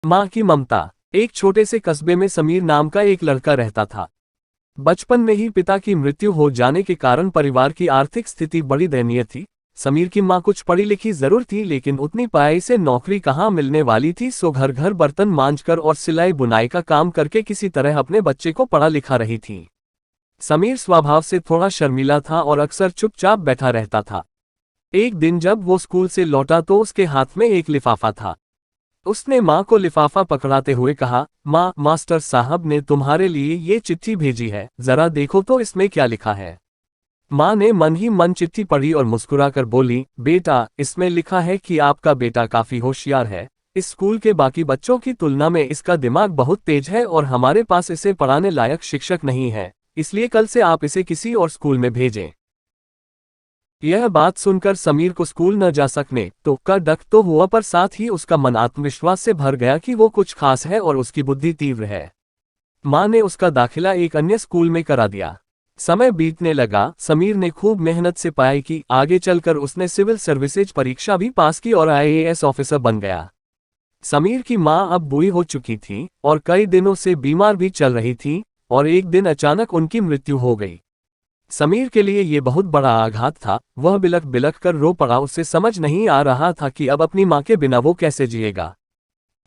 माँ की ममता। एक छोटे से कस्बे में समीर नाम का एक लड़का रहता था। बचपन में ही पिता की मृत्यु हो जाने के कारण परिवार की आर्थिक स्थिति बड़ी दयनीय थी। समीर की माँ कुछ पढ़ी लिखी जरूर थी, लेकिन उतनी पढ़ाई से नौकरी कहाँ मिलने वाली थी। सो घर घर बर्तन मांजकर और सिलाई बुनाई का काम करके किसी तरह अपने बच्चे को पढ़ा लिखा रही थी। समीर स्वभाव से थोड़ा शर्मीला था और अक्सर चुपचाप बैठा रहता था। एक दिन जब वो स्कूल से लौटा तो उसके हाथ में एक लिफाफा था। उसने माँ को लिफाफा पकड़ाते हुए कहा, माँ, मास्टर साहब ने तुम्हारे लिए ये चिट्ठी भेजी है, जरा देखो तो इसमें क्या लिखा है। माँ ने मन ही मन चिट्ठी पढ़ी और मुस्कुराकर बोली, बेटा, इसमें लिखा है कि आपका बेटा काफी होशियार है। इस स्कूल के बाकी बच्चों की तुलना में इसका दिमाग बहुत तेज है और हमारे पास इसे पढ़ाने लायक शिक्षक नहीं है, इसलिए कल से आप इसे किसी और स्कूल में भेजें। यह बात सुनकर समीर को स्कूल न जा सकने तो का डक तो हुआ, पर साथ ही उसका मन आत्मविश्वास से भर गया कि वो कुछ खास है और उसकी बुद्धि तीव्र है। माँ ने उसका दाखिला एक अन्य स्कूल में करा दिया। समय बीतने लगा, समीर ने खूब मेहनत से पढ़ाई की। आगे चलकर उसने सिविल सर्विसेज परीक्षा भी पास की और आईएएस ऑफिसर बन गया। समीर की माँ अब बूढ़ी हो चुकी थी और कई दिनों से बीमार भी चल रही थी, और एक दिन अचानक उनकी मृत्यु हो गई। समीर के लिए ये बहुत बड़ा आघात था। वह बिलख बिलख कर रो पड़ा। उसे समझ नहीं आ रहा था कि अब अपनी माँ के बिना वो कैसे जिएगा।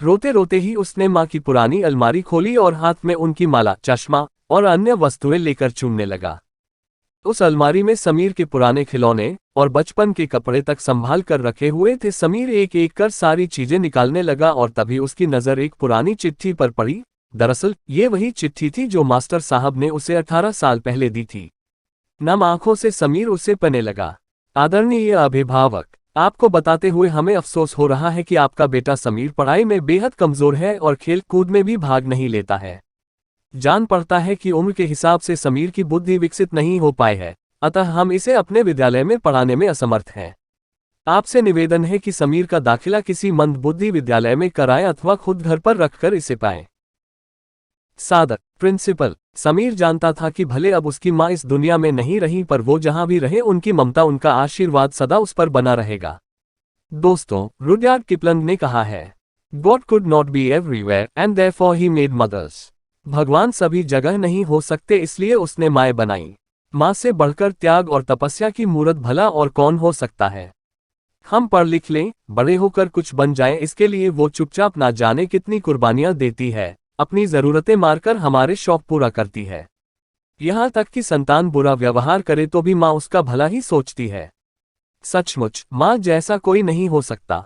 रोते रोते ही उसने माँ की पुरानी अलमारी खोली और हाथ में उनकी माला, चश्मा और अन्य वस्तुएं लेकर चुनने लगा। उस अलमारी में समीर के पुराने खिलौने और बचपन के कपड़े तक संभाल कर रखे हुए थे। समीर एक एक कर सारी चीजें निकालने लगा और तभी उसकी नजर एक पुरानी चिट्ठी पर पड़ी। दरअसल ये वही चिट्ठी थी जो मास्टर साहब ने उसे 18 साल पहले दी थी। नम आंखों से समीर उसे पढ़ने लगा। आदरणीय अभिभावक, आपको बताते हुए हमें अफसोस हो रहा है कि आपका बेटा समीर पढ़ाई में बेहद कमजोर है और खेल कूद में भी भाग नहीं लेता है। जान पड़ता है कि उम्र के हिसाब से समीर की बुद्धि विकसित नहीं हो पाई है, अतः हम इसे अपने विद्यालय में पढ़ाने में असमर्थ हैं। आपसे निवेदन है कि समीर का दाखिला किसी मंदबुद्धि विद्यालय में कराएं अथवा खुद घर पर रखकर इसे पाएं। सादर प्रिंसिपल। समीर जानता था कि भले अब उसकी माँ इस दुनिया में नहीं रही, पर वो जहां भी रहे उनकी ममता, उनका आशीर्वाद सदा उस पर बना रहेगा। दोस्तों, रुडयार्ड किपलंग ने कहा है, God could not be everywhere and therefore he made mothers. भगवान सभी जगह नहीं हो सकते, इसलिए उसने माएँ बनाई। माँ से बढ़कर त्याग और तपस्या की मूरत भला और कौन हो सकता है। हम पढ़ लिख लें, बड़े होकर कुछ बन जाएं, इसके लिए वो चुपचाप ना जाने कितनी कुर्बानियां देती है। अपनी जरूरतें मारकर हमारे शौक पूरा करती है। यहाँ तक कि संतान बुरा व्यवहार करे तो भी माँ उसका भला ही सोचती है। सचमुच माँ जैसा कोई नहीं हो सकता।